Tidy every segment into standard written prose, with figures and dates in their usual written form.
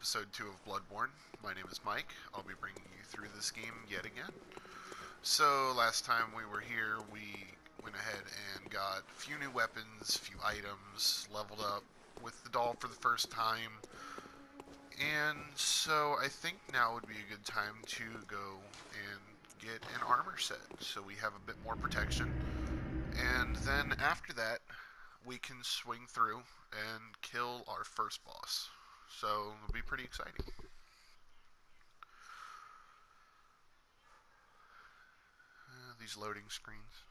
episode 2 of Bloodborne. My name is Mike. I'll be bringing you through this game yet again. So, last time we were here, we went ahead and got a few new weapons, a few items, leveled up with the doll for the first time. And so I think now would be a good time to go and get an armor set so we have a bit more protection. And then after that, we can swing through and kill our first boss. So it'll be pretty exciting. These loading screens.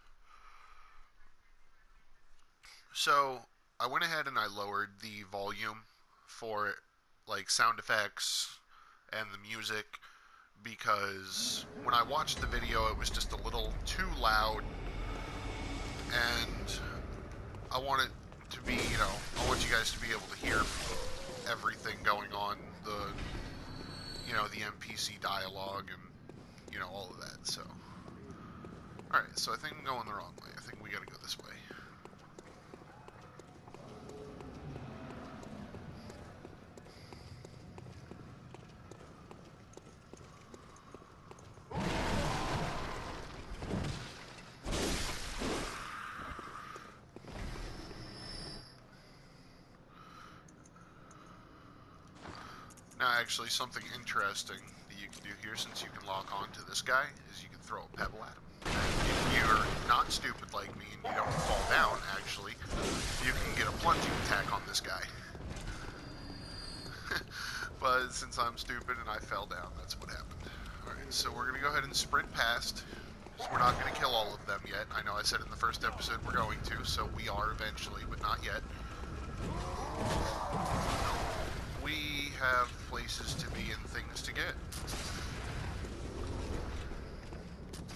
So I went ahead and I lowered the volume for like sound effects and the music because when I watched the video it was just a little too loud, and I want it to be, I want you guys to be able to hear everything going on, the NPC dialogue and, all of that, so. Alright, so I think I'm going the wrong way. I think we gotta go this way. Now, actually, something interesting that you can do here, since you can lock onto this guy, is you can throw a pebble at him. And if you're not stupid like me and you don't fall down, actually, you can get a plunging attack on this guy. But since I'm stupid and I fell down, that's what happened. Alright, so we're going to go ahead and sprint past. So we're not going to kill all of them yet. I know I said in the first episode we're going to, so we are eventually, but not yet. We have places to be and things to get.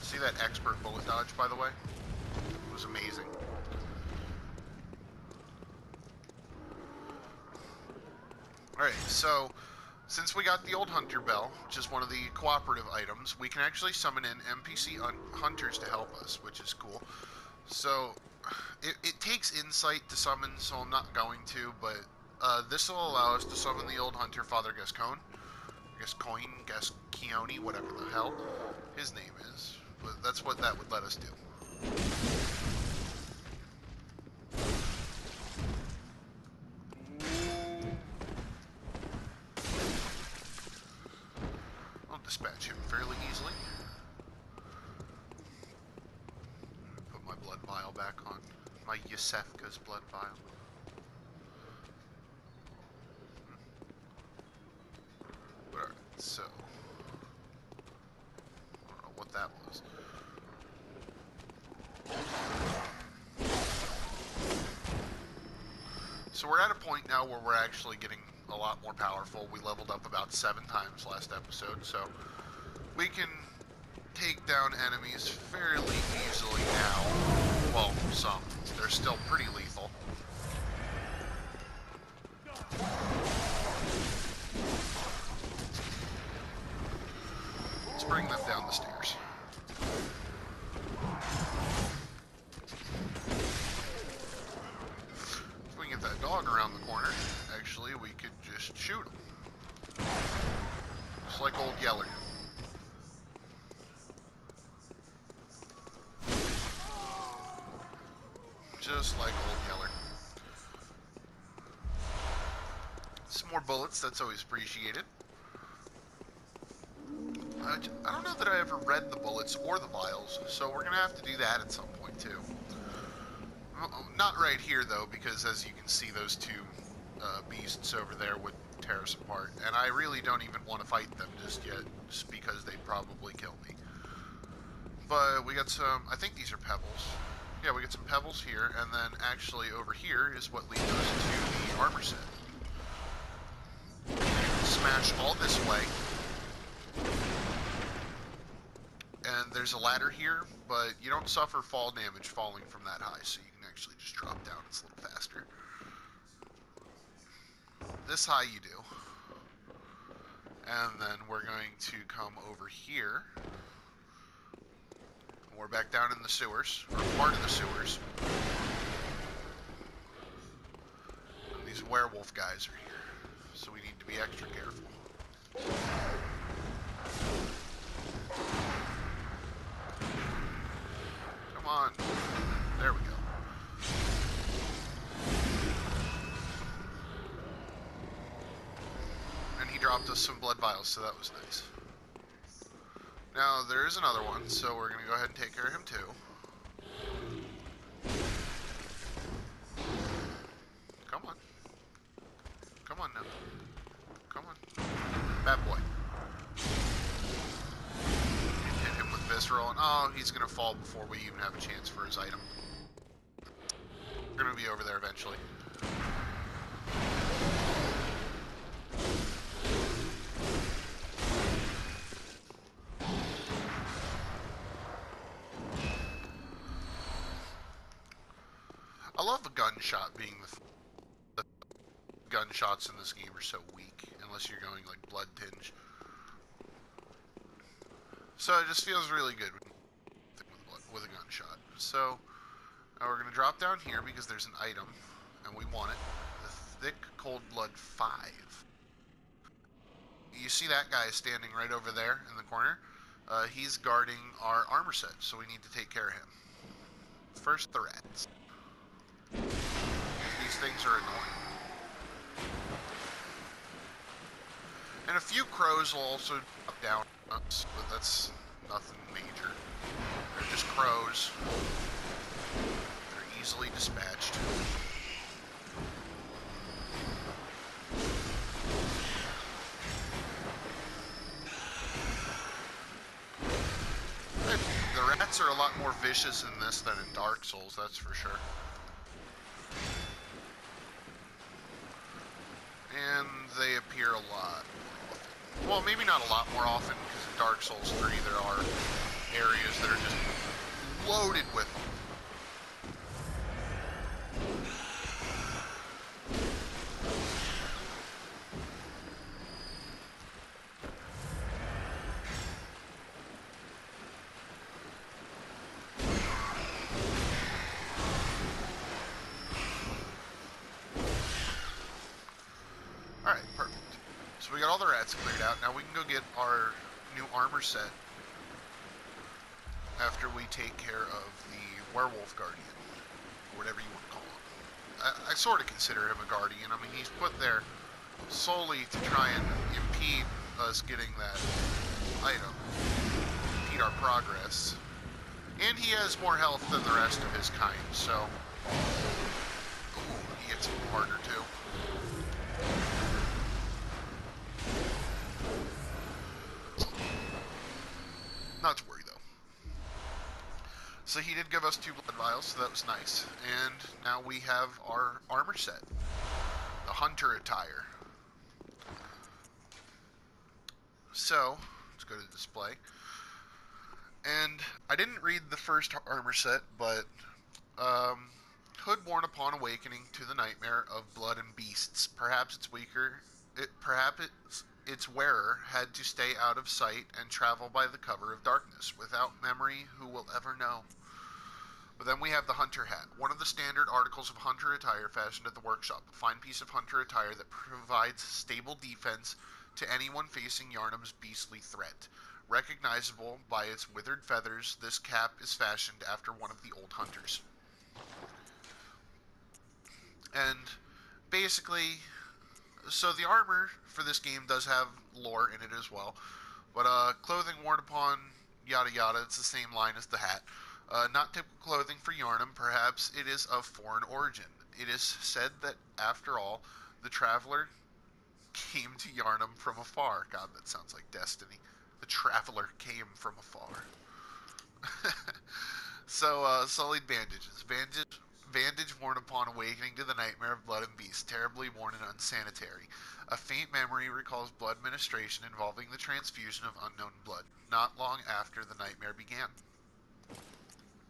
See that expert bullet dodge, by the way? It was amazing. Alright, so since we got the old hunter bell, which is one of the cooperative items, we can actually summon in NPC hunters to help us, which is cool. So it takes insight to summon, so I'm not going to, but this will allow us to summon the old hunter, Father Gascoigne, Gascione, whatever the hell his name is. But that's what that would let us do. I'll dispatch him fairly easily. Put my blood vial back on. My Yusefka's blood vial. Alright, so I don't know what that was. So we're at a point now where we're actually getting a lot more powerful. We leveled up about 7 times last episode, so we can take down enemies fairly easily now. Well, some. They're still pretty lethal. Let's bring them down the stairs. If we can get that dog around the corner, actually, we could just shoot him. Just like old Yeller. Just like old Yeller. Some more bullets, that's always appreciated. I don't know that I ever read the bullets or the vials, so we're going to have to do that at some point, too. Not right here, though, because as you can see, those two beasts over there would tear us apart. And I really don't even want to fight them just yet, just because they'd probably kill me. But we got some, I think these are pebbles. Yeah, we got some pebbles here, and then actually over here is what leads us to the armor set. You can smash all this way. And there's a ladder here, but you don't suffer fall damage falling from that high, so you can actually just drop down. It's a little faster. This high you do. And then we're going to come over here. We're back down in the sewers, or part of the sewers. And these werewolf guys are here. so we need to be extra careful. Come on. There we go. And he dropped us some blood vials, so that was nice. Now, there is another one, so we're going to go ahead and take care of him too. Come on. Come on now. Come on. Bad boy. Hit him with visceral, and oh, he's going to fall before we even have a chance for his item. We're going to be over there eventually. I love a gunshot being the gunshots in this game are so weak, unless you're going like blood tinge. So it just feels really good with a gunshot. So now we're gonna drop down here because there's an item, and we want it. The thick cold blood 5. You see that guy standing right over there in the corner? He's guarding our armor set, so we need to take care of him. First, the rats. These things are annoying. And a few crows will also drop down on us, but that's nothing major. They're just crows. They're easily dispatched. The rats are a lot more vicious in this than in Dark Souls, that's for sure. And they appear a lot more often. Well, maybe not a lot more often, because in Dark Souls 3 there are areas that are just loaded with them. Alright, perfect. So we got all the rats cleared out. Now we can go get our new armor set after we take care of the werewolf guardian, or whatever you want to call him. I sort of consider him a guardian. I mean, he's put there solely to try and impede us getting that item, impede our progress. And he has more health than the rest of his kind, so... Ooh, he gets harder too. Not to worry, though. So he did give us 2 blood vials, so that was nice. And now we have our armor set. The hunter attire. So, let's go to display. And I didn't read the first armor set, but hood worn upon awakening to the nightmare of blood and beasts. Perhaps it's weaker. Perhaps its wearer had to stay out of sight and travel by the cover of darkness. Without memory, who will ever know? But then we have the hunter hat, one of the standard articles of hunter attire fashioned at the workshop. A fine piece of hunter attire that provides stable defense to anyone facing Yharnam's beastly threat. Recognizable by its withered feathers, this cap is fashioned after one of the old hunters. And basically, so the armor for this game does have lore in it as well. But clothing worn upon yada yada, it's the same line as the hat. Not typical clothing for Yharnam, perhaps it is of foreign origin. It is said that, after all, the traveler came to Yharnam from afar. God, that sounds like destiny. The traveler came from afar. So, sullied bandages. Bandage worn upon awakening to the nightmare of blood and beast, terribly worn and unsanitary. A faint memory recalls blood ministration involving the transfusion of unknown blood, not long after the nightmare began.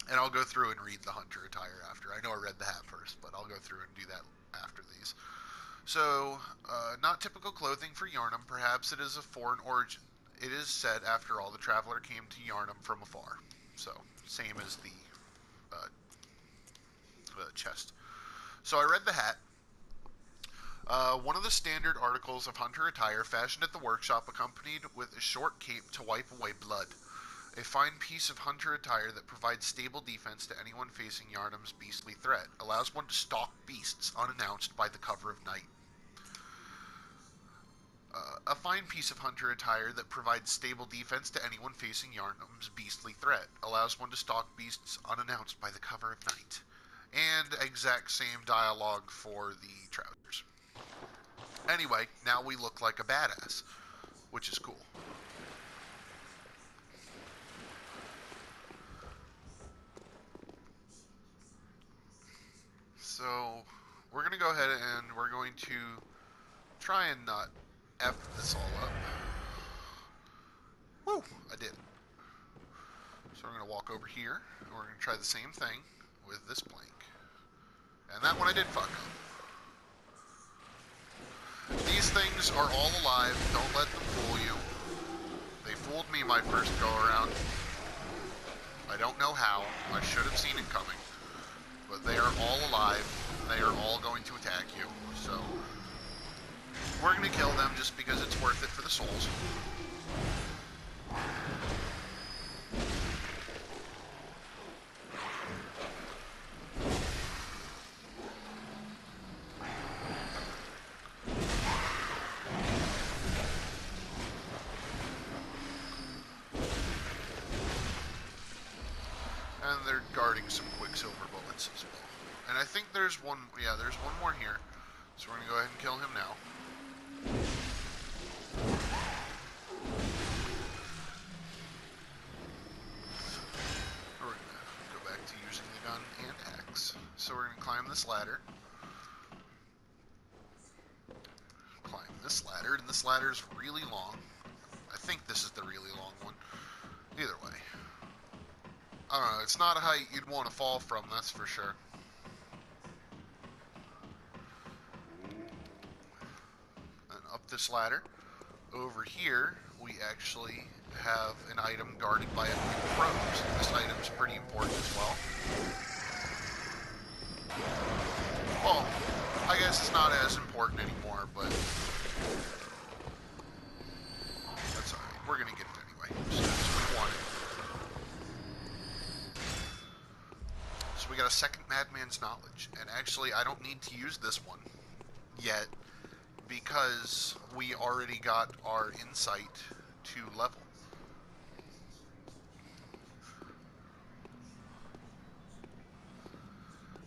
And I'll go through and read the hunter attire after. I know I read the hat first, but I'll go through and do that after these. So, not typical clothing for Yharnam, perhaps it is of foreign origin. It is said, after all, the traveler came to Yharnam from afar. So, same as the chest. So I read the hat. One of the standard articles of hunter attire fashioned at the workshop accompanied with a short cape to wipe away blood. A fine piece of hunter attire that provides stable defense to anyone facing Yharnam's beastly threat. Allows one to stalk beasts unannounced by the cover of night. A fine piece of hunter attire that provides stable defense to anyone facing Yharnam's beastly threat. Allows one to stalk beasts unannounced by the cover of night. And exact same dialogue for the trousers. Anyway, now we look like a badass, which is cool. So, we're going to go ahead and we're going to try and not F this all up. Woo! I did. So we're going to walk over here, and we're going to try the same thing with this blank. And that one I did fuck up. These things are all alive. Don't let them fool you. They fooled me my first go around. I don't know how. I should have seen it coming. But they are all alive. They are all going to attack you. So we're going to kill them just because it's worth it for the souls. And they're guarding some Quicksilver bullets as well. And I think there's one, yeah, there's one more here. So we're going to go ahead and kill him now. We're going to go back to using the gun and axe. So we're going to climb this ladder. Climb this ladder, and this ladder is really long. I think this is the really long one. Either way. I don't know, it's not a height you'd want to fall from, that's for sure. And up this ladder. Over here, we actually have an item guarded by a few crows. This item's pretty important as well. Well, I guess it's not as important anymore, but that's alright. We're gonna get it anyway, since we want it. So we got a second Madman's Knowledge, and actually I don't need to use this one yet, because we already got our insight to level.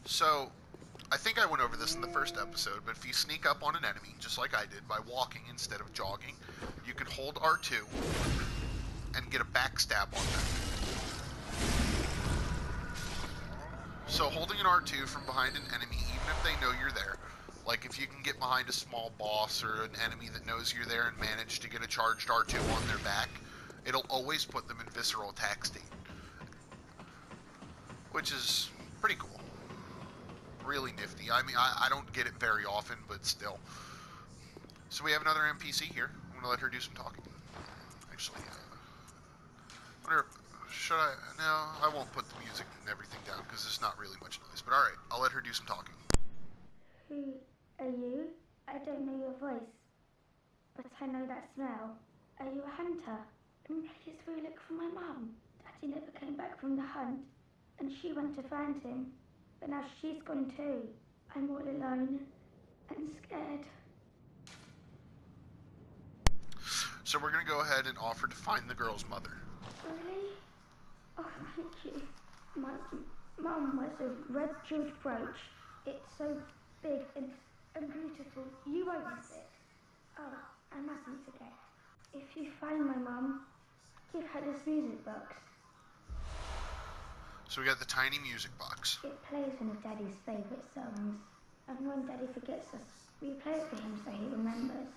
So, I think I went over this in the first episode, but if you sneak up on an enemy, just like I did, by walking instead of jogging, you can hold R2 and get a backstab on them. So holding an R2 from behind an enemy, even if they know you're there, like if you can get behind a small boss or an enemy that knows you're there and manage to get a charged R2 on their back, it'll always put them in visceral attack state. Which is pretty cool. Really nifty. I mean, I don't get it very often, but still. So we have another NPC here. I'm going to let her do some talking. Actually, should I? No, I won't put the music and everything down because there's not really much noise. But alright, I'll let her do some talking. Who are you? I don't know your voice, but I know that smell. Are you a hunter? Please will you look for my mum? Daddy never came back from the hunt, and she went to find him, but now she's gone too. I'm all alone and scared. So we're going to go ahead and offer to find the girl's mother. Really? Oh, thank you. My mum wears a red jeweled brooch. It's so big and beautiful. You won't miss it. Oh, I mustn't forget. If you find my mum, give her this music box. So we got the tiny music box. It plays one of Daddy's favourite songs. And when Daddy forgets us, we play it for him so he remembers.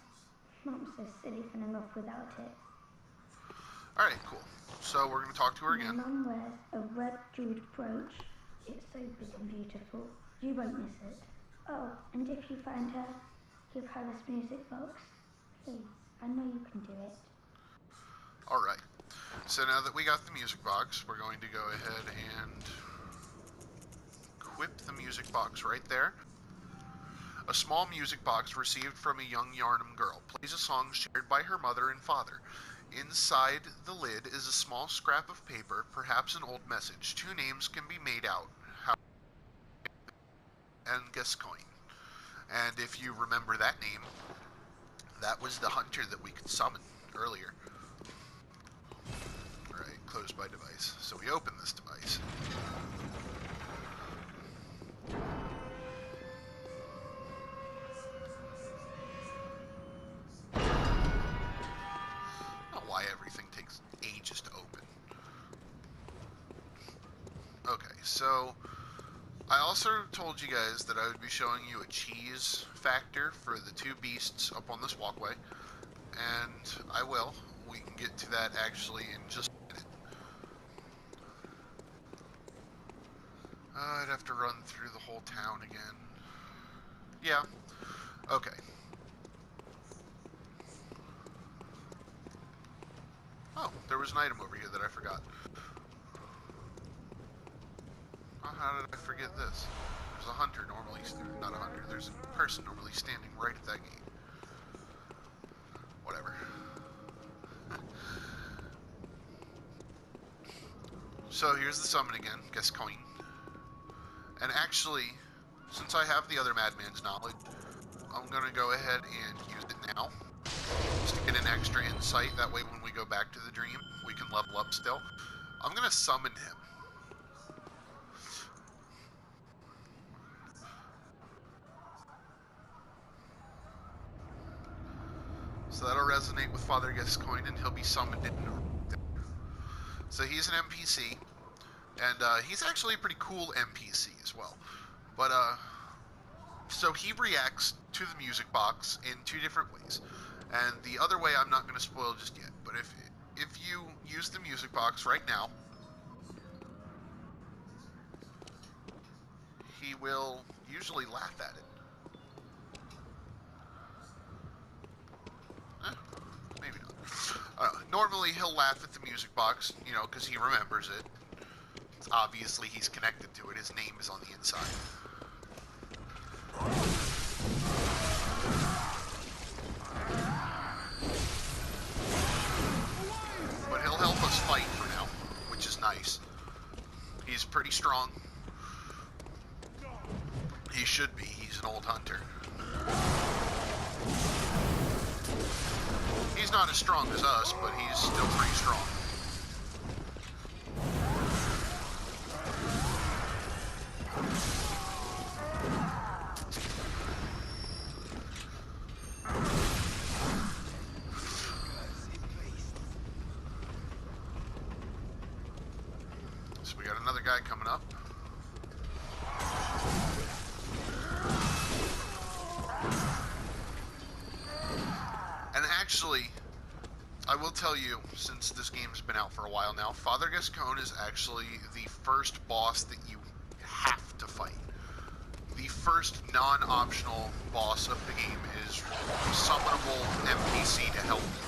Mum's so silly running off without it. Alright, cool. So we're going to talk to her again. My mum wears a red jeweled brooch. It's so big and beautiful. You won't miss it. Oh, and if you find her, give her this music box. Please, I know you can do it. Alright. So now that we got the music box, we're going to go ahead and equip the music box right there. A small music box received from a young Yarnum girl plays a song shared by her mother and father. Inside the lid is a small scrap of paper, perhaps an old message. 2 names can be made out, and Gascoigne. And if you remember that name, that was the hunter that we could summon earlier. Alright, closed by device. So we open this device. I don't know why everything takes ages to open. Okay, so I also told you guys that I would be showing you a cheese factor for the 2 beasts up on this walkway, and I will. We can get to that actually in just a minute. I'd have to run through the whole town again. Yeah, okay. Oh, there was an item over here that I forgot. Oh, how did I forget this? There's a hunter normally, not a hunter, there's a person normally standing right at that gate. Whatever. So here's the summon again, Gascoigne. And actually, since I have the other Madman's knowledge, I'm going to go ahead and use it now. Just to get an extra insight, that way when we go back to the dream, we can level up still. I'm going to summon him. So that'll resonate with Father Gascoigne, and he'll be summoned in. So he's an NPC, and he's actually a pretty cool NPC as well. But so he reacts to the music box in 2 different ways, and the other way I'm not going to spoil just yet. But if you use the music box right now, he will usually laugh at it. Maybe not. Normally he'll laugh at the music box, you know, because he remembers it. Obviously he's connected to it. His name is on the inside. But he'll help us fight for now, which is nice. He's pretty strong. He should be. He's an old hunter. He's not as strong as us, but he's still pretty strong. So we got another guy coming up. And actually, I will tell you, since this game's been out for a while now, Father Gascoigne is actually the first boss that you have to fight. The first non-optional boss of the game is a summonable NPC to help you.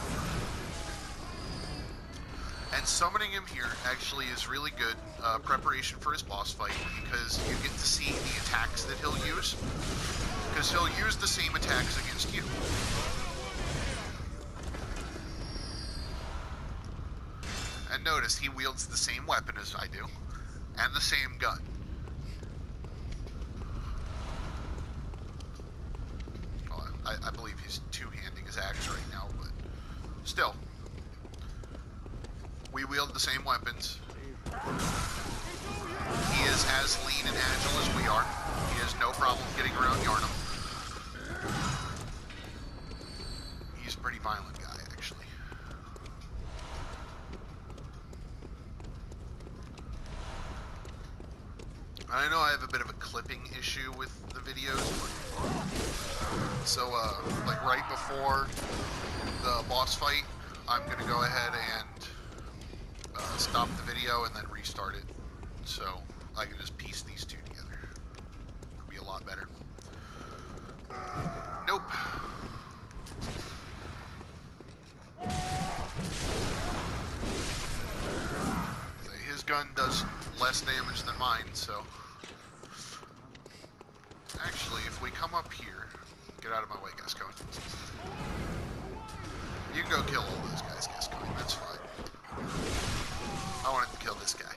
And summoning him here actually is really good preparation for his boss fight, because you get to see the attacks that he'll use. Because he'll use the same attacks against you. And notice, he wields the same weapon as I do, and the same gun. Well, I believe he's two-handing his axe right now, but still. We wield the same weapons. He is as lean and agile as we are. He has no problem getting around Yarnum. He's a pretty violent guy, actually. I know I have a bit of a clipping issue with the videos. So, like right before the boss fight, I'm going to go ahead and stop the video and then restart it, so I can just piece these two together. It'll be a lot better. Nope. His gun does less damage than mine, so Actually, if we come up here, get out of my way, Gascoigne. You can go kill all those guys, Gascoigne. That's fine. I wanted to kill this guy.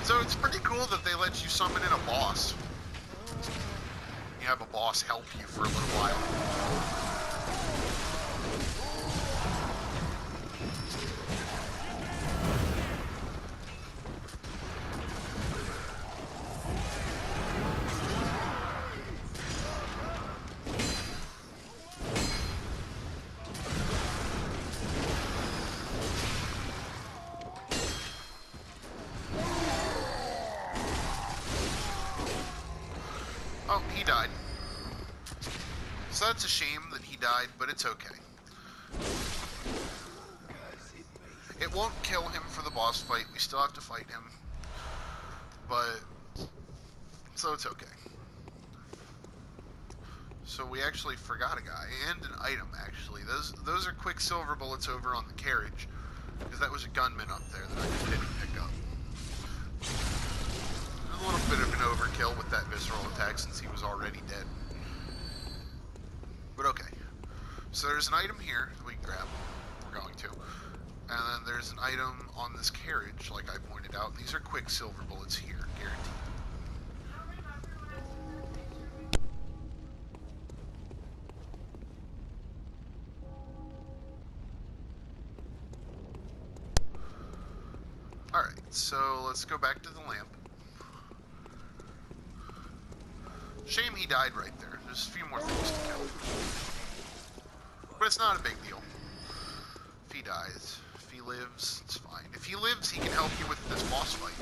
So it's pretty cool that they let you summon in a boss. You have a boss help you for a little while. Oh, he died. So that's a shame that he died, but it's okay. It won't kill him for the boss fight. We still have to fight him. But, so it's okay. So we actually forgot a guy, and an item, actually. Those are quicksilver bullets over on the carriage, because that was a gunman up there that I just didn't pick up. A little bit of an overkill with that visceral attack since he was already dead. But okay. So there's an item here that we can grab. We're going to. And then there's an item on this carriage, like I pointed out. And these are quicksilver bullets here, guaranteed. Alright, so let's go back to the lamp. Shame he died right there. There's a few more things to kill. But it's not a big deal. If he dies. If he lives, it's fine. If he lives, he can help you with this boss fight.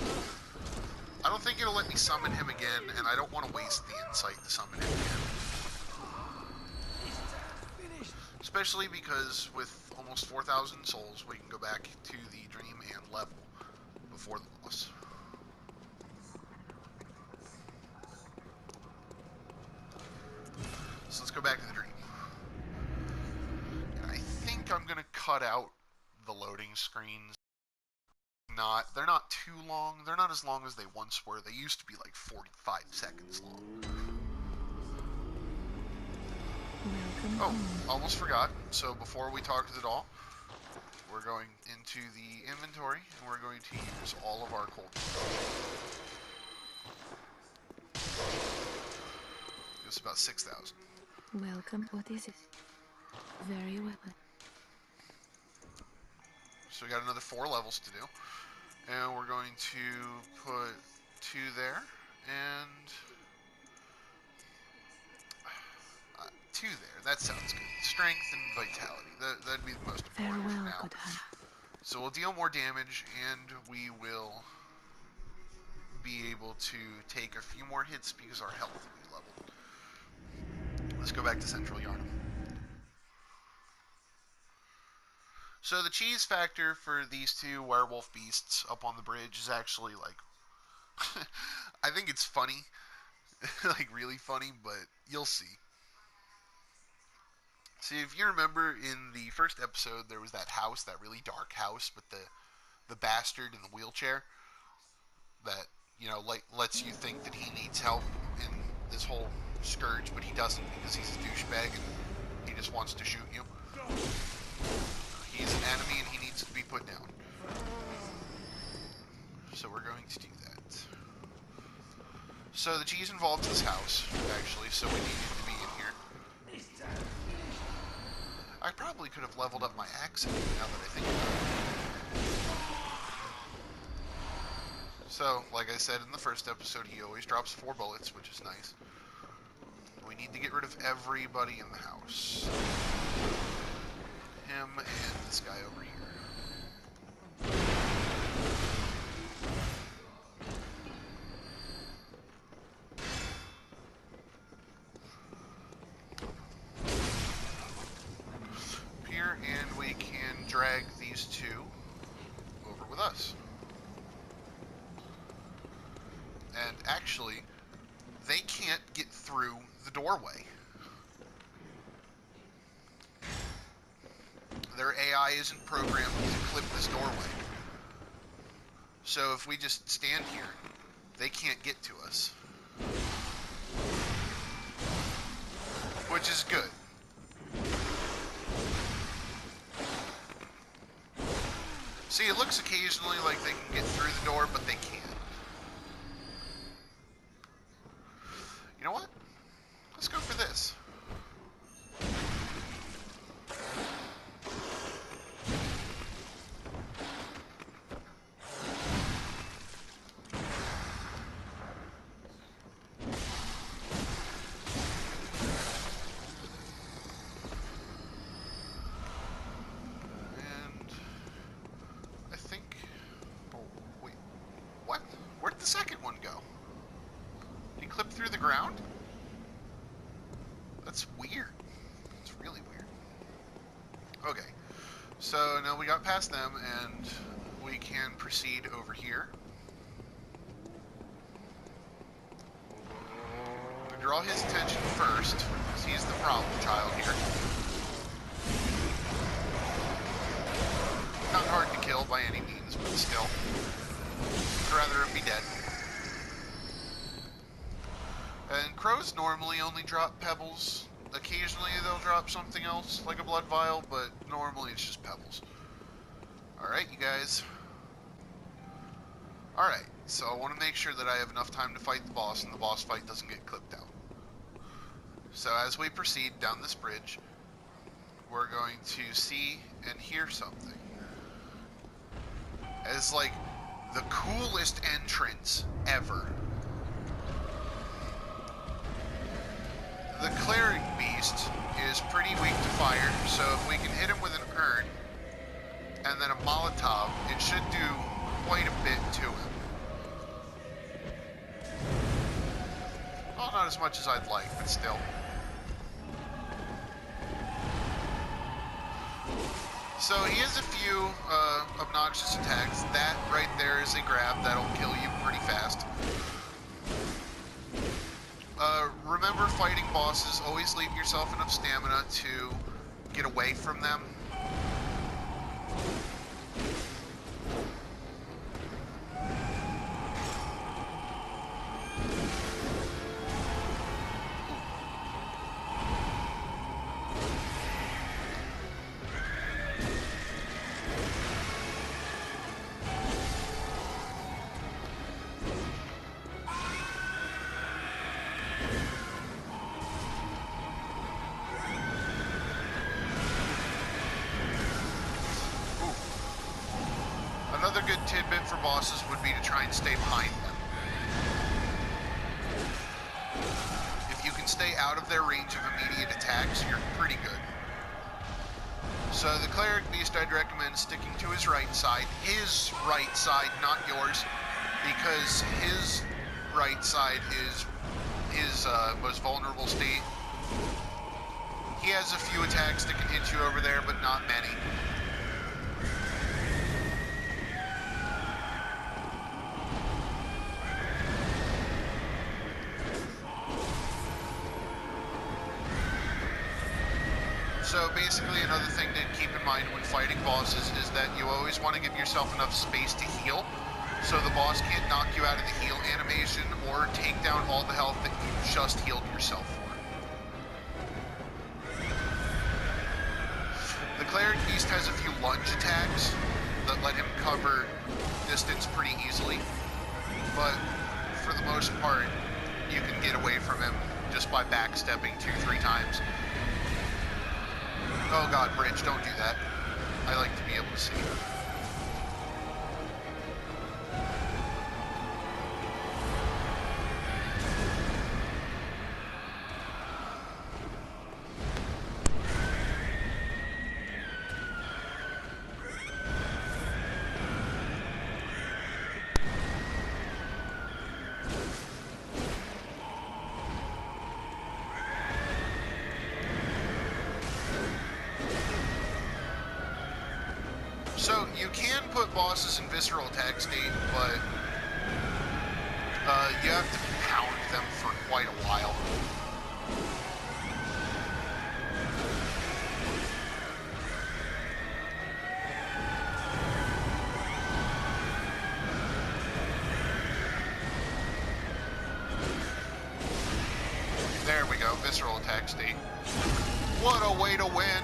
I don't think it'll let me summon him again, and I don't want to waste the insight to summon him again. Especially because with almost 4,000 souls, we can go back to the dream and level before the boss. So let's go back to the dream. And I think I'm going to cut out the loading screens. They're not too long. They're not as long as they once were. They used to be like 45 seconds long. Oh, almost forgot. So before we talk to the doll, we're going into the inventory and we're going to use all of our cold. It's about 6,000. Welcome. What is it? Very well. So we got another 4 levels to do. And we're going to put 2 there and 2 there. That sounds good. Strength and vitality. That'd be the most important for now. So we'll deal more damage and we will be able to take a few more hits because our health will be leveled. Let's go back to Central Yarnum. So the cheese factor for these 2 werewolf beasts up on the bridge is actually like, I think it's funny, like really funny, but you'll see. See, if you remember in the first episode, there was that house, that really dark house with the bastard in the wheelchair that, you know, like lets you think that he needs help in this whole scourge, but he doesn't because he's a douchebag and he just wants to shoot you. He's an enemy and he needs to be put down. So we're going to do that. So the cheese involves this house, actually, so we needed to be in here. I probably could have leveled up my axe now that I think about it. So, like I said in the first episode, he always drops 4 bullets, which is nice. We need to get rid of everybody in the house. Him and this guy over here. Here, and we can drag these 2 over with us. And actually, they can't get through the doorway. Their AI isn't programmed to clip this doorway. So if we just stand here they can't get to us. Which is good. See, it looks occasionally like they can get through the door, but they can't. You know what? Let's go for this. And I think... Oh, wait. What? Where'd the second one go? Did he clip through the ground? That's weird. It's really weird. Okay. So now we got past them, and we can proceed over here. We draw his attention first, because he's the problem child here. Not hard to kill by any means, but still. I'd rather him be dead. And crows normally only drop pebbles. Occasionally they'll drop something else, like a blood vial, but normally it's just pebbles. Alright, you guys. Alright, so I want to make sure that I have enough time to fight the boss, and the boss fight doesn't get clipped out. So as we proceed down this bridge, we're going to see and hear something. As like the coolest entrance ever. The cleric beast is pretty weak to fire, so if we can hit him with an urn and then a Molotov, it should do quite a bit to him. Well, not as much as I'd like, but still. So he has a few obnoxious attacks. That right there is a grab that'll kill you pretty fast. Remember, fighting bosses, always leave yourself enough stamina to get away from them. Another good tidbit for bosses would be to try and stay behind them. If you can stay out of their range of immediate attacks, you're pretty good. So the cleric beast, I'd recommend sticking to his right side, not yours, because his right side is his most vulnerable state. He has a few attacks that can hit you over there, but not many. So basically, another thing to keep in mind when fighting bosses is that you always want to give yourself enough space to heal, so the boss can't knock you out of the heal animation or take down all the health that you just healed yourself for. The cleric beast has a few lunge attacks that let him cover distance pretty easily, but for the most part, you can get away from him just by backstepping 2-3 times. Oh god, bridge, don't do that. I like to be able to see. So, you can put bosses in visceral attack state, but you have to pound them for quite a while. visceral attack state. What a way to win!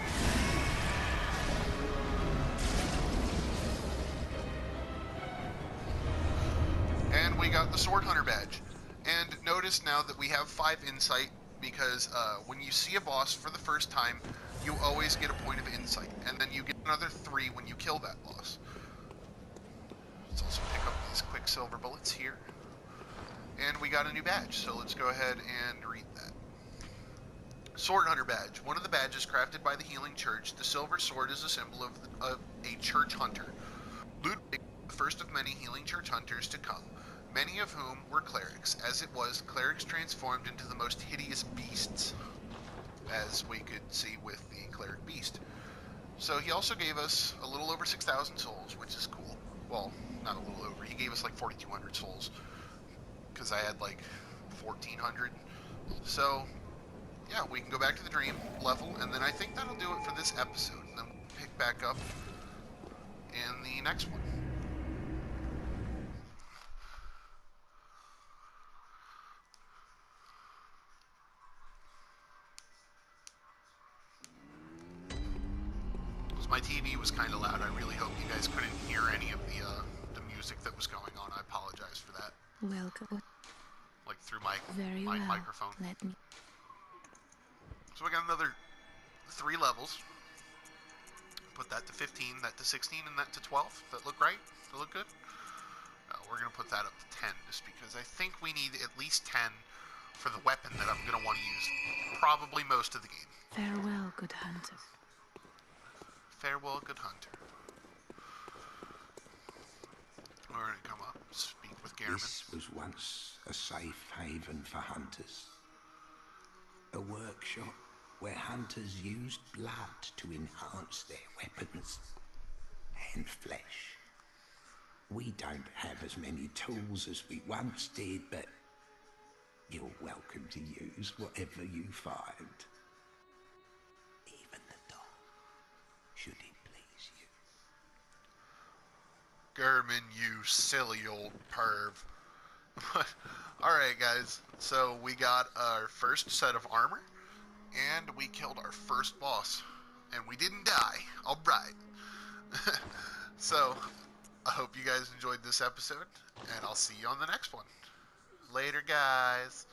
And we got the Sword Hunter badge. And notice now that we have 5 insight, because when you see a boss for the first time, you always get a point of insight, and then you get another 3 when you kill that boss. Let's also pick up these quicksilver bullets here. And we got a new badge, so let's go ahead and read that. Sword Hunter badge. One of the badges crafted by the Healing Church, the silver sword is a symbol of a church hunter. Ludwig, the first of many Healing Church hunters to come, many of whom were clerics. As it was, clerics transformed into the most hideous beasts, as we could see with the cleric beast. So he also gave us a little over 6,000 souls, which is cool. Well, not a little over. He gave us like 4,200 souls, because I had like 1,400. So, yeah, we can go back to the dream level, and then I think that'll do it for this episode. And then we'll pick back up in the next one. My TV was kind of loud. I really hope you guys couldn't hear any of the music that was going on. I apologize for that. Welcome. Like through my well. microphone. Let me. So we got another 3 levels. Put that to 15, that to 16, and that to 12. That look right? That look good? We're going to put that up to 10, just because I think we need at least 10 for the weapon that I'm going to want to use probably most of the game. Farewell, good hunter. Farewell, good hunter. We're going to come up, speak with Gehrman. This was once a safe haven for hunters. A workshop where hunters used blood to enhance their weapons and flesh. We don't have as many tools as we once did, but you're welcome to use whatever you find. Even the dog, should it please you. Gehrman, you silly old perv. Alright guys, so we got our first set of armor, and we killed our first boss, and we didn't die. Alright. So, I hope you guys enjoyed this episode, and I'll see you on the next one. Later, guys.